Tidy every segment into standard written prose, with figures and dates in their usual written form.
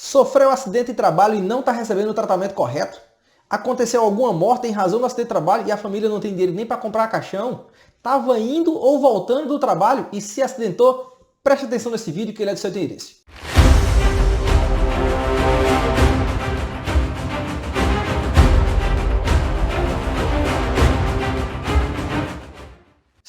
Sofreu acidente de trabalho e não está recebendo o tratamento correto? Aconteceu alguma morte em razão do acidente de trabalho e a família não tem dinheiro nem para comprar caixão? Estava indo ou voltando do trabalho e se acidentou? Preste atenção nesse vídeo que ele é do seu interesse.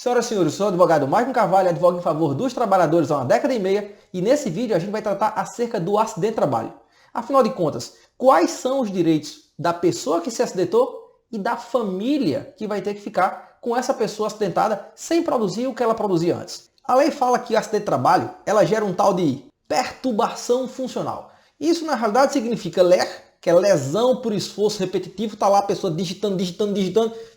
Senhoras e senhores, eu sou o advogado Maicon Carvalho, advogo em favor dos trabalhadores há uma década e meia e nesse vídeo a gente vai tratar acerca do acidente de trabalho. Afinal de contas, quais são os direitos da pessoa que se acidentou e da família que vai ter que ficar com essa pessoa acidentada sem produzir o que ela produzia antes? A lei fala que o acidente de trabalho ela gera um tal de perturbação funcional. Isso na realidade significa LER, que é lesão por esforço repetitivo, está lá a pessoa digitando,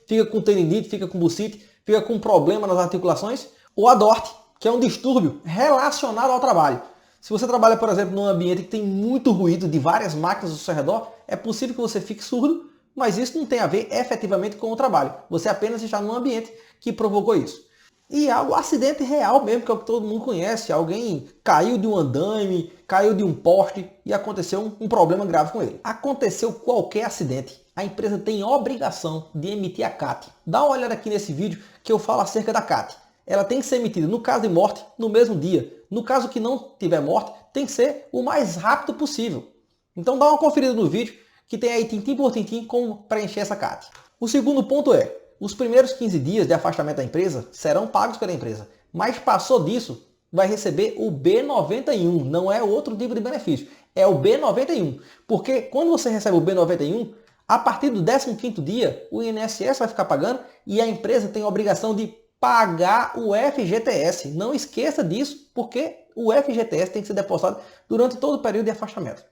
fica com tendinite, fica com bursite, fica com problema nas articulações, ou a DORT, que é um distúrbio relacionado ao trabalho. Se você trabalha, por exemplo, num ambiente que tem muito ruído de várias máquinas ao seu redor, é possível que você fique surdo, mas isso não tem a ver efetivamente com o trabalho. Você apenas está num ambiente que provocou isso. E há o acidente real mesmo, que é o que todo mundo conhece. Alguém caiu de um andaime, caiu de um poste e aconteceu um problema grave com ele. Aconteceu qualquer acidente, a empresa tem obrigação de emitir a CAT. Dá uma olhada aqui nesse vídeo que eu falo acerca da CAT. Ela tem que ser emitida no caso de morte, no mesmo dia. No caso que não tiver morte, tem que ser o mais rápido possível. Então dá uma conferida no vídeo que tem aí tintim por tintim como preencher essa CAT. O segundo ponto é, os primeiros 15 dias de afastamento da empresa serão pagos pela empresa, mas passou disso, vai receber o B91, não é outro tipo de benefício, é o B91. Porque quando você recebe o B91, a partir do 15º dia, o INSS vai ficar pagando e a empresa tem a obrigação de pagar o FGTS. Não esqueça disso, porque o FGTS tem que ser depositado durante todo o período de afastamento.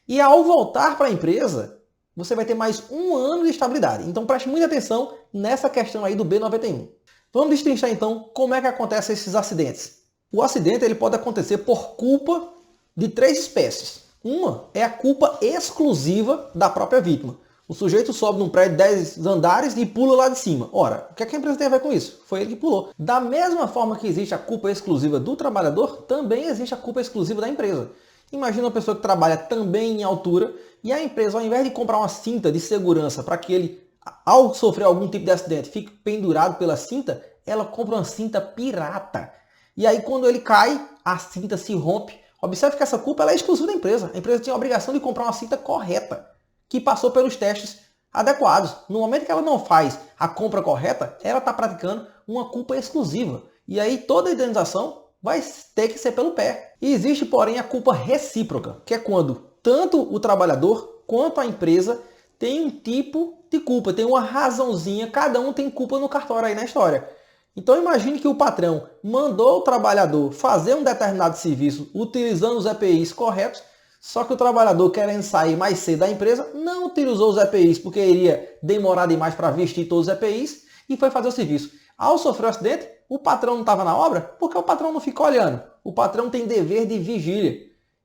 E ao voltar para a empresa, você vai ter mais um ano de estabilidade. Então preste muita atenção nessa questão aí do B91. Vamos destrinchar então como é que acontecem esses acidentes. O acidente ele pode acontecer por culpa de 3 espécies. Uma é a culpa exclusiva da própria vítima. O sujeito sobe num prédio de 10 andares e pula lá de cima. Ora, o que a empresa tem a ver com isso? Foi ele que pulou. Da mesma forma que existe a culpa exclusiva do trabalhador, também existe a culpa exclusiva da empresa. Imagina uma pessoa que trabalha também em altura e a empresa, ao invés de comprar uma cinta de segurança para que ele, ao sofrer algum tipo de acidente, fique pendurado pela cinta, ela compra uma cinta pirata. E aí quando ele cai, a cinta se rompe. Observe que essa culpa ela é exclusiva da empresa. A empresa tinha a obrigação de comprar uma cinta correta, que passou pelos testes adequados. No momento que ela não faz a compra correta, ela está praticando uma culpa exclusiva. E aí toda a indenização vai ter que ser pelo pé. E existe, porém, a culpa recíproca, que é quando tanto o trabalhador quanto a empresa tem um tipo de culpa, tem uma razãozinha, cada um tem culpa no cartório aí na história. Então imagine que o patrão mandou o trabalhador fazer um determinado serviço utilizando os EPIs corretos, só que o trabalhador, querendo sair mais cedo da empresa, não utilizou os EPIs porque iria demorar demais para vestir todos os EPIs e foi fazer o serviço. Ao sofrer o acidente, o patrão não estava na obra porque o patrão não ficou olhando. O patrão tem dever de vigília.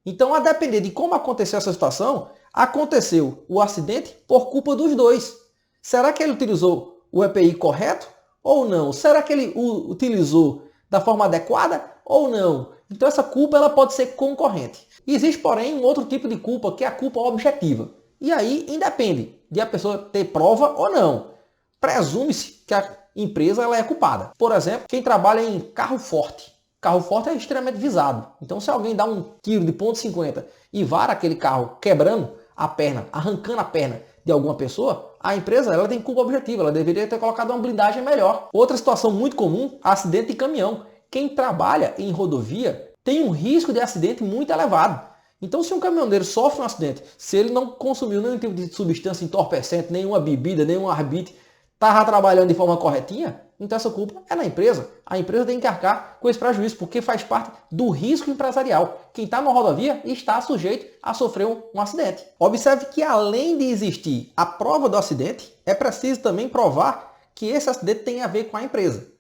Então, a depender de como aconteceu essa situação, aconteceu o acidente por culpa dos dois. Será que ele utilizou o EPI correto ou não? Será que ele o utilizou da forma adequada ou não? Então essa culpa ela pode ser concorrente. Existe, porém, um outro tipo de culpa, que é a culpa objetiva. E aí independe de a pessoa ter prova ou não. Presume-se que a empresa ela é culpada. Por exemplo, quem trabalha em carro forte. Carro forte é extremamente visado. Então se alguém dá um tiro de .50 e vara aquele carro quebrando a perna, arrancando a perna de alguma pessoa, a empresa ela tem culpa objetiva. Ela deveria ter colocado uma blindagem melhor. Outra situação muito comum, acidente de caminhão. Quem trabalha em rodovia tem um risco de acidente muito elevado. Então, se um caminhoneiro sofre um acidente, se ele não consumiu nenhum tipo de substância entorpecente, nenhuma bebida, nenhum arbite, estava trabalhando de forma corretinha, então essa culpa é da empresa. A empresa tem que arcar com esse prejuízo, porque faz parte do risco empresarial. Quem está na rodovia está sujeito a sofrer um acidente. Observe que além de existir a prova do acidente, é preciso também provar que esse acidente tem a ver com a empresa.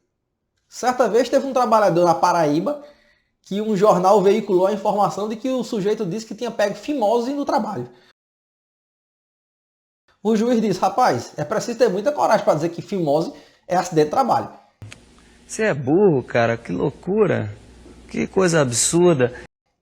Certa vez teve um trabalhador na Paraíba que um jornal veiculou a informação de que o sujeito disse que tinha pego fimose no trabalho. O juiz disse, rapaz, é preciso ter muita coragem para dizer que fimose é acidente de trabalho. Você é burro, cara, que loucura, que coisa absurda.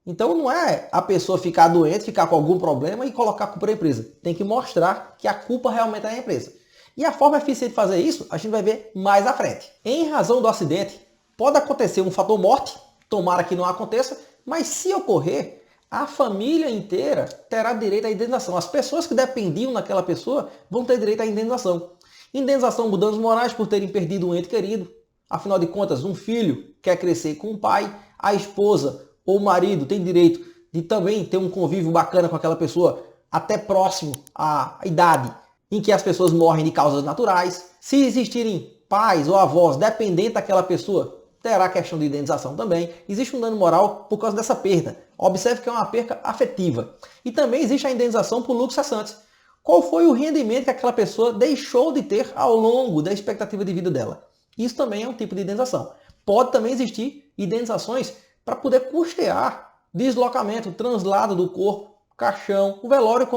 Então não é a pessoa ficar doente, ficar com algum problema e colocar a culpa na empresa. Tem que mostrar que a culpa realmente é da empresa. E a forma eficiente de fazer isso, a gente vai ver mais à frente. Em razão do acidente, pode acontecer um fator morte, tomara que não aconteça, mas se ocorrer, a família inteira terá direito à indenização. As pessoas que dependiam daquela pessoa vão ter direito à indenização. Indenização por danos morais por terem perdido um ente querido. Afinal de contas, um filho quer crescer com o pai, a esposa ou o marido tem direito de também ter um convívio bacana com aquela pessoa até próximo à idade em que as pessoas morrem de causas naturais. Se existirem pais ou avós dependentes daquela pessoa, terá questão de indenização também. Existe um dano moral por causa dessa perda. Observe que é uma perda afetiva. E também existe a indenização por lucros cessantes. Qual foi o rendimento que aquela pessoa deixou de ter ao longo da expectativa de vida dela? Isso também é um tipo de indenização. Pode também existir indenizações para poder custear deslocamento, translado do corpo, caixão, o velório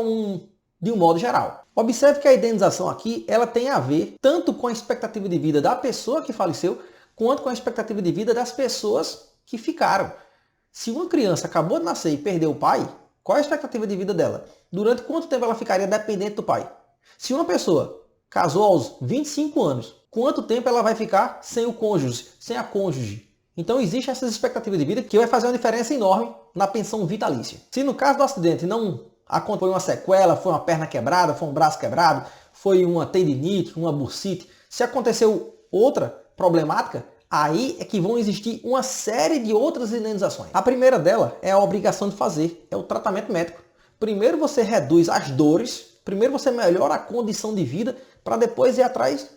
de um modo geral. Observe que a indenização aqui ela tem a ver tanto com a expectativa de vida da pessoa que faleceu, quanto com a expectativa de vida das pessoas que ficaram. Se uma criança acabou de nascer e perdeu o pai, qual é a expectativa de vida dela? Durante quanto tempo ela ficaria dependente do pai? Se uma pessoa casou aos 25 anos, quanto tempo ela vai ficar sem o cônjuge, sem a cônjuge? Então existe essas expectativas de vida que vai fazer uma diferença enorme na pensão vitalícia. Se no caso do acidente não foi uma sequela, foi uma perna quebrada, foi um braço quebrado, foi uma tendinite, uma bursite, se aconteceu outra problemática, aí é que vão existir uma série de outras indenizações. A primeira dela é a obrigação de fazer, é o tratamento médico. Primeiro você reduz as dores, primeiro você melhora a condição de vida, para depois ir atrás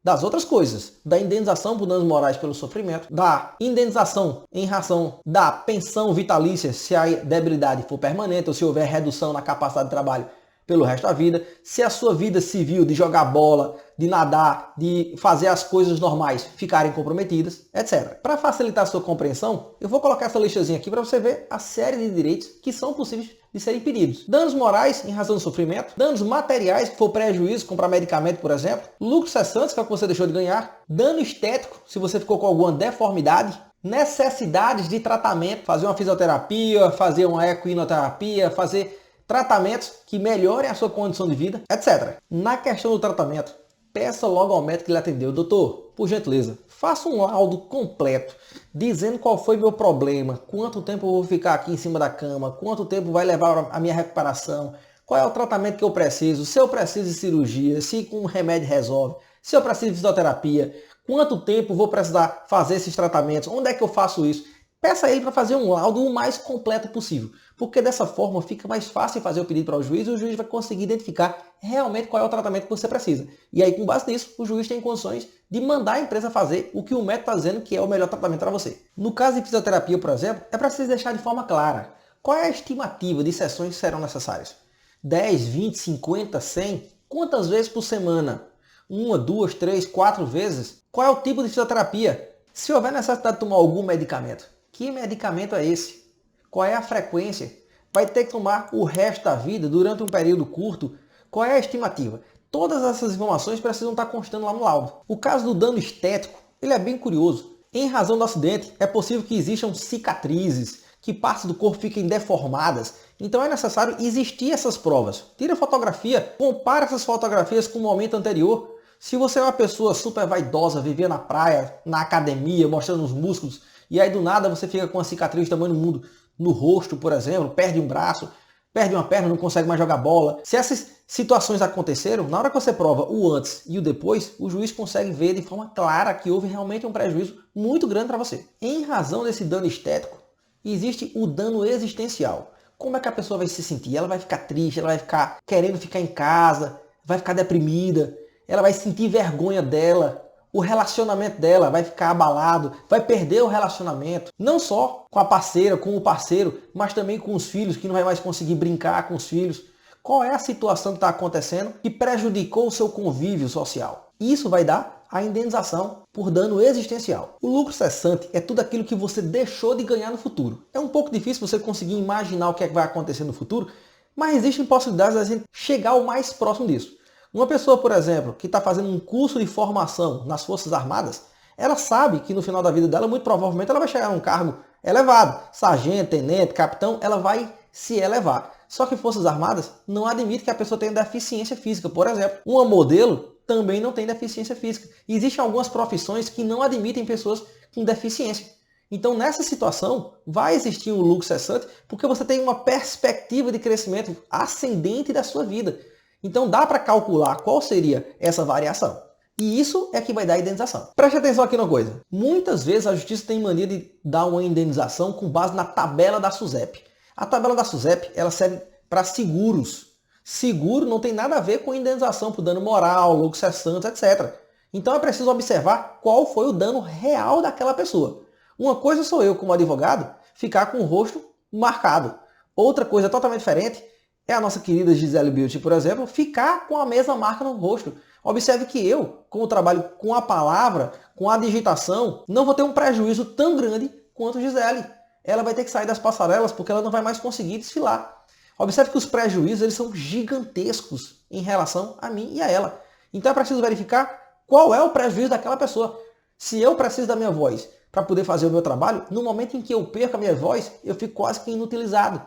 das outras coisas, da indenização por danos morais pelo sofrimento, da indenização em razão da pensão vitalícia, se a debilidade for permanente ou se houver redução na capacidade de trabalho pelo resto da vida, se a sua vida civil de jogar bola, de nadar, de fazer as coisas normais ficarem comprometidas, etc. Para facilitar a sua compreensão, eu vou colocar essa listazinha aqui para você ver a série de direitos que são possíveis de serem pedidos. Danos morais em razão do sofrimento, danos materiais, que for prejuízo, comprar medicamento, por exemplo, lucros cessantes, que é o que você deixou de ganhar, dano estético, se você ficou com alguma deformidade, necessidades de tratamento, fazer uma fisioterapia, fazer uma equinoterapia, fazer tratamentos que melhorem a sua condição de vida, etc. Na questão do tratamento, peça logo ao médico que lhe atendeu: doutor, por gentileza, faça um laudo completo, dizendo qual foi meu problema, quanto tempo eu vou ficar aqui em cima da cama, quanto tempo vai levar a minha recuperação, qual é o tratamento que eu preciso, se eu preciso de cirurgia, se com um remédio resolve, se eu preciso de fisioterapia, quanto tempo vou precisar fazer esses tratamentos, onde é que eu faço isso. Peça ele para fazer um laudo o mais completo possível, porque dessa forma fica mais fácil fazer o pedido para o juiz e o juiz vai conseguir identificar realmente qual é o tratamento que você precisa. E aí, com base nisso, o juiz tem condições de mandar a empresa fazer o que o médico está dizendo que é o melhor tratamento para você. No caso de fisioterapia, por exemplo, é preciso deixar de forma clara qual é a estimativa de sessões que serão necessárias. 10, 20, 50, 100? Quantas vezes por semana? 1, 2, 3, 4 vezes? Qual é o tipo de fisioterapia? Se houver necessidade de tomar algum medicamento, que medicamento é esse? Qual é a frequência? Vai ter que tomar o resto da vida durante um período curto? Qual é a estimativa? Todas essas informações precisam estar constando lá no laudo. O caso do dano estético, ele é bem curioso. Em razão do acidente, é possível que existam cicatrizes, que partes do corpo fiquem deformadas. Então é necessário existir essas provas. Tira fotografia, compara essas fotografias com o momento anterior. Se você é uma pessoa super vaidosa, vivia na praia, na academia, mostrando os músculos, e aí do nada você fica com uma cicatriz de tamanho do mundo no rosto, por exemplo, perde um braço, perde uma perna, não consegue mais jogar bola. Se essas situações aconteceram, na hora que você prova o antes e o depois, o juiz consegue ver de forma clara que houve realmente um prejuízo muito grande para você. Em razão desse dano estético, existe o dano existencial. Como é que a pessoa vai se sentir? Ela vai ficar triste, ela vai ficar querendo ficar em casa, vai ficar deprimida, ela vai sentir vergonha dela, o relacionamento dela vai ficar abalado, vai perder o relacionamento, não só com a parceira, com o parceiro, mas também com os filhos, que não vai mais conseguir brincar com os filhos. Qual é a situação que está acontecendo que prejudicou o seu convívio social? Isso vai dar a indenização por dano existencial. O lucro cessante é tudo aquilo que você deixou de ganhar no futuro. É um pouco difícil você conseguir imaginar o que é que vai acontecer no futuro, mas existem possibilidades de a gente chegar o mais próximo disso. Uma pessoa, por exemplo, que está fazendo um curso de formação nas Forças Armadas, ela sabe que no final da vida dela, muito provavelmente, ela vai chegar a um cargo elevado. Sargento, tenente, capitão, ela vai se elevar. Só que Forças Armadas não admite que a pessoa tenha deficiência física. Por exemplo, uma modelo também não tem deficiência física. Existem algumas profissões que não admitem pessoas com deficiência. Então, nessa situação, vai existir um lucro cessante porque você tem uma perspectiva de crescimento ascendente da sua vida. Então, dá para calcular qual seria essa variação. E isso é que vai dar a indenização. Preste atenção aqui numa coisa. Muitas vezes a justiça tem mania de dar uma indenização com base na tabela da SUSEP. A tabela da SUSEP ela serve para seguros. Seguro não tem nada a ver com indenização por dano moral, lucro cessante, etc. Então é preciso observar qual foi o dano real daquela pessoa. Uma coisa sou eu, como advogado, ficar com o rosto marcado. Outra coisa totalmente diferente é a nossa querida Gisele Bündchen, por exemplo, ficar com a mesma marca no rosto. Observe que eu, como trabalho com a palavra, com a digitação, não vou ter um prejuízo tão grande quanto Gisele. Ela vai ter que sair das passarelas porque ela não vai mais conseguir desfilar. Observe que os prejuízos eles são gigantescos em relação a mim e a ela. Então é preciso verificar qual é o prejuízo daquela pessoa. Se eu preciso da minha voz para poder fazer o meu trabalho, no momento em que eu perco a minha voz, eu fico quase que inutilizado.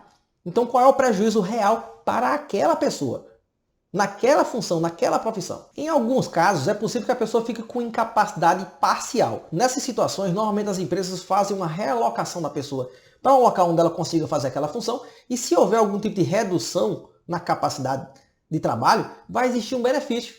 Então qual é o prejuízo real para aquela pessoa? Naquela função, naquela profissão. Em alguns casos, é possível que a pessoa fique com incapacidade parcial. Nessas situações, normalmente as empresas fazem uma realocação da pessoa para um local onde ela consiga fazer aquela função, e se houver algum tipo de redução na capacidade de trabalho, vai existir um benefício,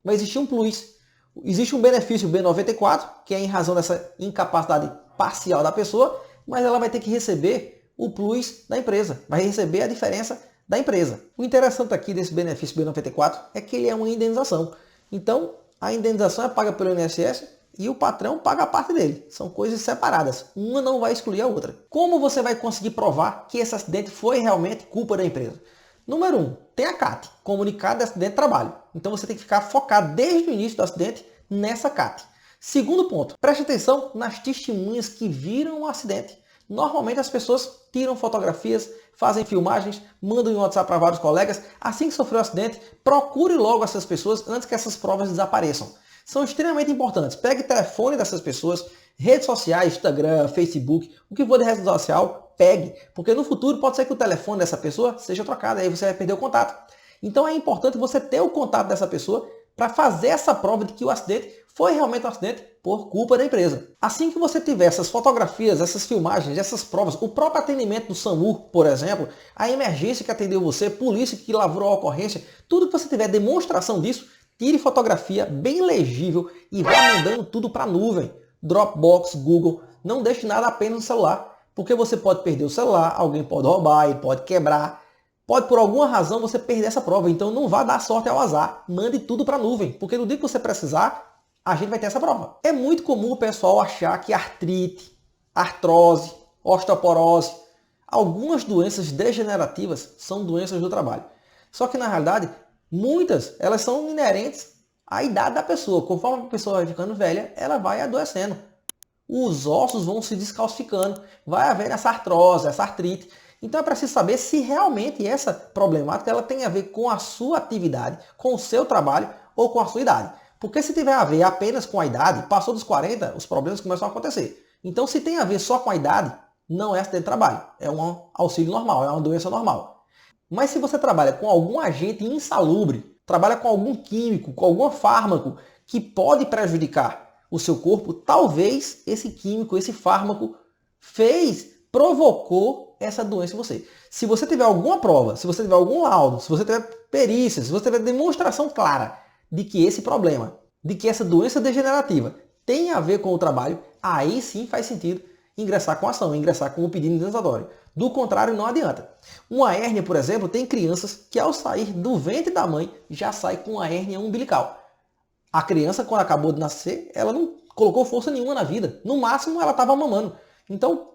vai existir um plus. Existe um benefício B94, que é em razão dessa incapacidade parcial da pessoa, mas ela vai ter que receber o plus da empresa, vai receber a diferença da empresa. O interessante aqui desse benefício B94 é que ele é uma indenização. Então, a indenização é paga pelo INSS e o patrão paga a parte dele. São coisas separadas. Uma não vai excluir a outra. Como você vai conseguir provar que esse acidente foi realmente culpa da empresa? Número 1, tem a CAT, Comunicado de Acidente de Trabalho. Então você tem que ficar focado desde o início do acidente nessa CAT. Segundo ponto, preste atenção nas testemunhas que viram o acidente. Normalmente as pessoas tiram fotografias, fazem filmagens, mandam em WhatsApp para vários colegas. Assim que sofreu o acidente, procure logo essas pessoas antes que essas provas desapareçam. São extremamente importantes. Pegue o telefone dessas pessoas, redes sociais, Instagram, Facebook, o que for de rede social, pegue. Porque no futuro pode ser que o telefone dessa pessoa seja trocado, aí você vai perder o contato. Então é importante você ter o contato dessa pessoa para fazer essa prova de que o acidente foi realmente um acidente por culpa da empresa. Assim que você tiver essas fotografias, essas filmagens, essas provas, o próprio atendimento do SAMU, por exemplo, a emergência que atendeu você, polícia que lavrou a ocorrência, tudo que você tiver demonstração disso, tire fotografia bem legível e vá mandando tudo para a nuvem. Dropbox, Google, não deixe nada apenas no celular, porque você pode perder o celular, alguém pode roubar, ele pode quebrar. Pode, por alguma razão, você perder essa prova. Então não vá dar sorte ao azar. Mande tudo para a nuvem, porque no dia que você precisar, a gente vai ter essa prova. É muito comum o pessoal achar que artrite, artrose, osteoporose, algumas doenças degenerativas são doenças do trabalho. Só que, na realidade, muitas elas são inerentes à idade da pessoa. Conforme a pessoa vai ficando velha, ela vai adoecendo. Os ossos vão se descalcificando. Vai haver essa artrose, essa artrite. Então é preciso saber se realmente essa problemática ela tem a ver com a sua atividade, com o seu trabalho ou com a sua idade. Porque se tiver a ver apenas com a idade, passou dos 40, os problemas começam a acontecer. Então se tem a ver só com a idade, não é acidente de trabalho, é um auxílio normal, é uma doença normal. Mas se você trabalha com algum agente insalubre, trabalha com algum químico, com algum fármaco que pode prejudicar o seu corpo, talvez esse químico, esse fármaco provocou essa doença em você. Se você tiver alguma prova, se você tiver algum laudo, se você tiver perícia, se você tiver demonstração clara de que esse problema, de que essa doença degenerativa tem a ver com o trabalho, aí sim faz sentido ingressar com ação, ingressar com o pedido indenizatório. Do contrário, não adianta. Uma hérnia, por exemplo, tem crianças que ao sair do ventre da mãe já sai com a hérnia umbilical. A criança, quando acabou de nascer, ela não colocou força nenhuma na vida. No máximo, ela estava mamando. Então,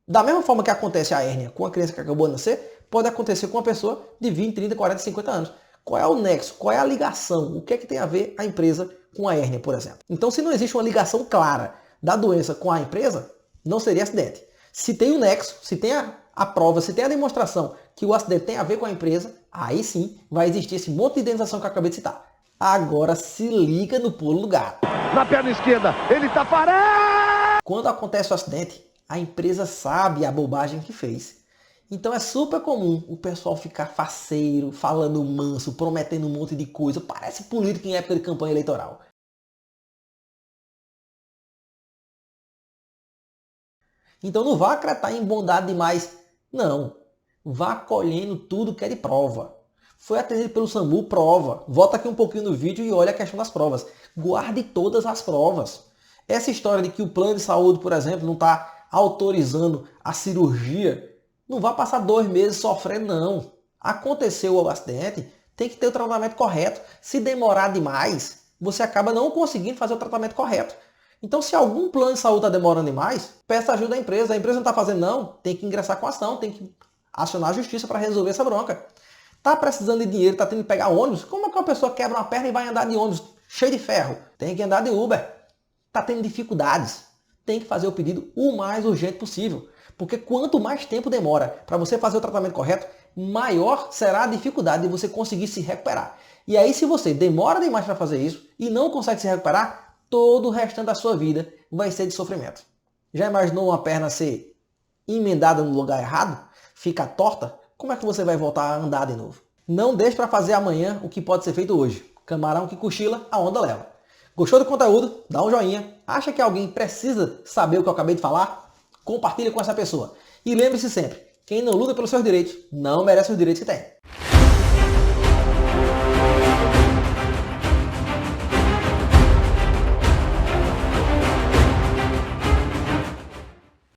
da mesma forma que acontece a hérnia com a criança que acabou de nascer, pode acontecer com uma pessoa de 20, 30, 40, 50 anos. Qual é o nexo? Qual é a ligação? O que é que tem a ver a empresa com a hérnia, por exemplo? Então, se não existe uma ligação clara da doença com a empresa, não seria acidente. Se tem um nexo, se tem a prova, se tem a demonstração que o acidente tem a ver com a empresa, aí sim vai existir esse monte de indenização que eu acabei de citar. Agora se liga no pulo do gato. Na perna esquerda, ele tá parado! Quando acontece o acidente, a empresa sabe a bobagem que fez. Então é super comum o pessoal ficar faceiro, falando manso, prometendo um monte de coisa. Parece político em época de campanha eleitoral. Então não vá acreditar em bondade demais. Não. Vá colhendo tudo que é de prova. Foi atendido pelo SAMU, prova. Volta aqui um pouquinho no vídeo e olha a questão das provas. Guarde todas as provas. Essa história de que o plano de saúde, por exemplo, não está autorizando a cirurgia, não vá passar 2 meses sofrendo, não. Aconteceu o acidente, tem que ter o tratamento correto. Se demorar demais, você acaba não conseguindo fazer o tratamento correto. Então, se algum plano de saúde está demorando demais, peça ajuda à empresa. A empresa não está fazendo não, tem que ingressar com ação, tem que acionar a justiça para resolver essa bronca. Está precisando de dinheiro, está tendo que pegar ônibus? Como é que uma pessoa quebra uma perna e vai andar de ônibus cheio de ferro? Tem que andar de Uber. Está tendo dificuldades? Tem que fazer o pedido o mais urgente possível. Porque quanto mais tempo demora para você fazer o tratamento correto, maior será a dificuldade de você conseguir se recuperar. E aí, se você demora demais para fazer isso e não consegue se recuperar, todo o restante da sua vida vai ser de sofrimento. Já imaginou uma perna ser emendada no lugar errado? Fica torta? Como é que você vai voltar a andar de novo? Não deixe para fazer amanhã o que pode ser feito hoje. Camarão que cochila, a onda leva. Gostou do conteúdo? Dá um joinha. Acha que alguém precisa saber o que eu acabei de falar? Compartilha com essa pessoa. E lembre-se sempre, quem não luta pelos seus direitos, não merece os direitos que tem.